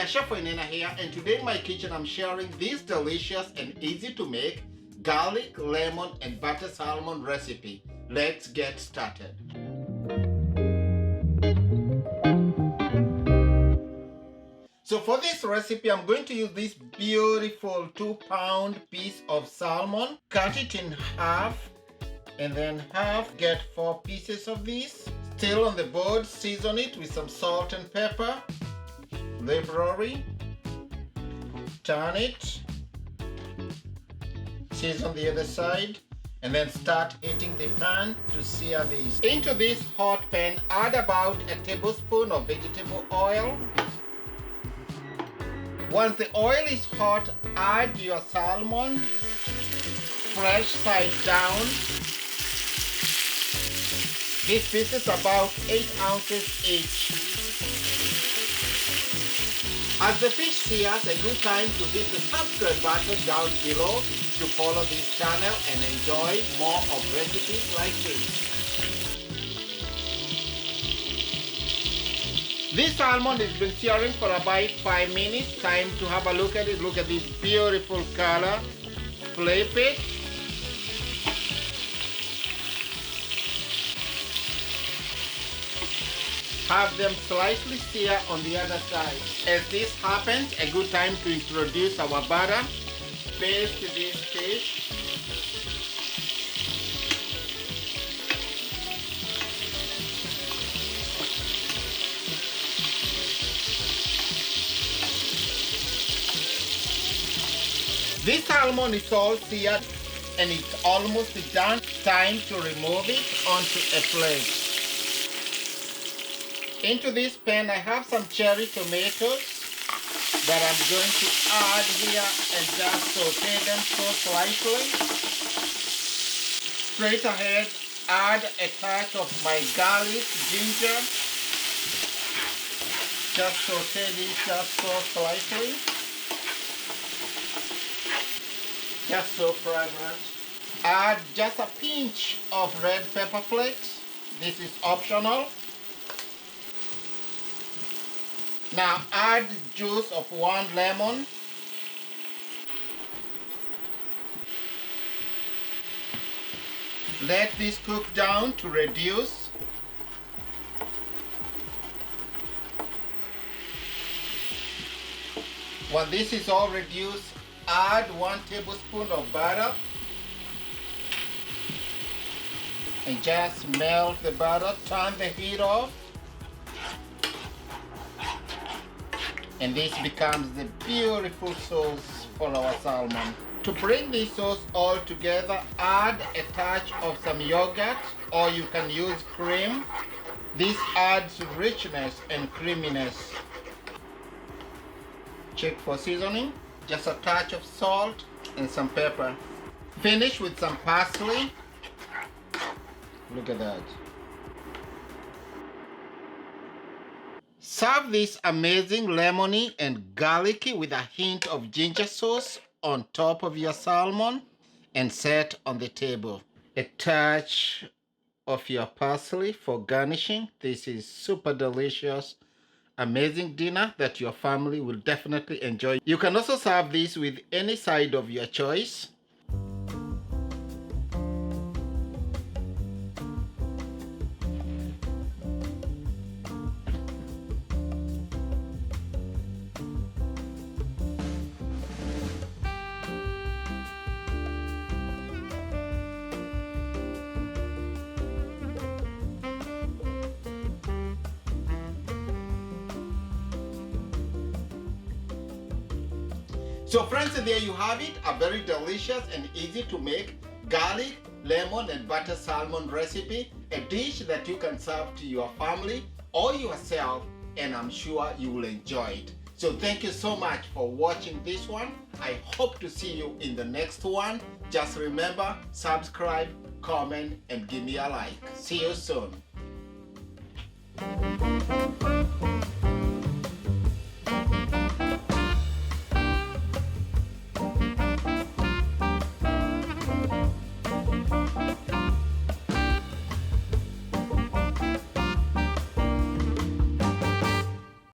Chef Nina here, and today in my kitchen I'm sharing this delicious and easy to make garlic, lemon and butter salmon recipe. Let's get started. So for this recipe I'm going to use this beautiful 2-pound piece of salmon. Cut it in half and then get 4 pieces of this. Still on the board, season it with some salt and pepper. Liberally. Turn it. Season the other side. And then start heating the pan to sear this. Into this hot pan, add about a tablespoon of vegetable oil. Once the oil is hot, add your salmon, fresh side down. This piece is about 8 ounces each. As the fish sears, a good time to hit the subscribe button down below to follow this channel and enjoy more of recipes like this. This salmon has been searing for about 5 minutes. Time to have a look at it. Look at this beautiful color. Flip it. Have them slightly sear on the other side. As this happens, a good time to introduce our butter. Baste this fish. This salmon is all seared and it's almost done. Time to remove it onto a plate. Into this pan, I have some cherry tomatoes that I'm going to add here and just saute them so slightly. Straight ahead, add a touch of my garlic, ginger. Just saute this just so slightly. Just so fragrant. Add just a pinch of red pepper flakes. This is optional. Now add juice of 1 lemon. Let this cook down to reduce. When this is all reduced, add 1 tablespoon of butter. And just melt the butter, turn the heat off. And this becomes the beautiful sauce for our salmon. To bring this sauce all together, add a touch of some yogurt, or you can use cream. This adds richness and creaminess. Check for seasoning. Just a touch of salt and some pepper. Finish with some parsley. Look at that. Serve this amazing lemony and garlicky with a hint of ginger sauce on top of your salmon and set on the table. A touch of your parsley for garnishing. This is super delicious, amazing dinner that your family will definitely enjoy. You can also serve this with any side of your choice. So friends, there you have it, a very delicious and easy to make garlic, lemon and butter salmon recipe, a dish that you can serve to your family or yourself, and I'm sure you will enjoy it. So thank you so much for watching this one. I hope to see you in the next one. Just remember, subscribe, comment and give me a like. See you soon.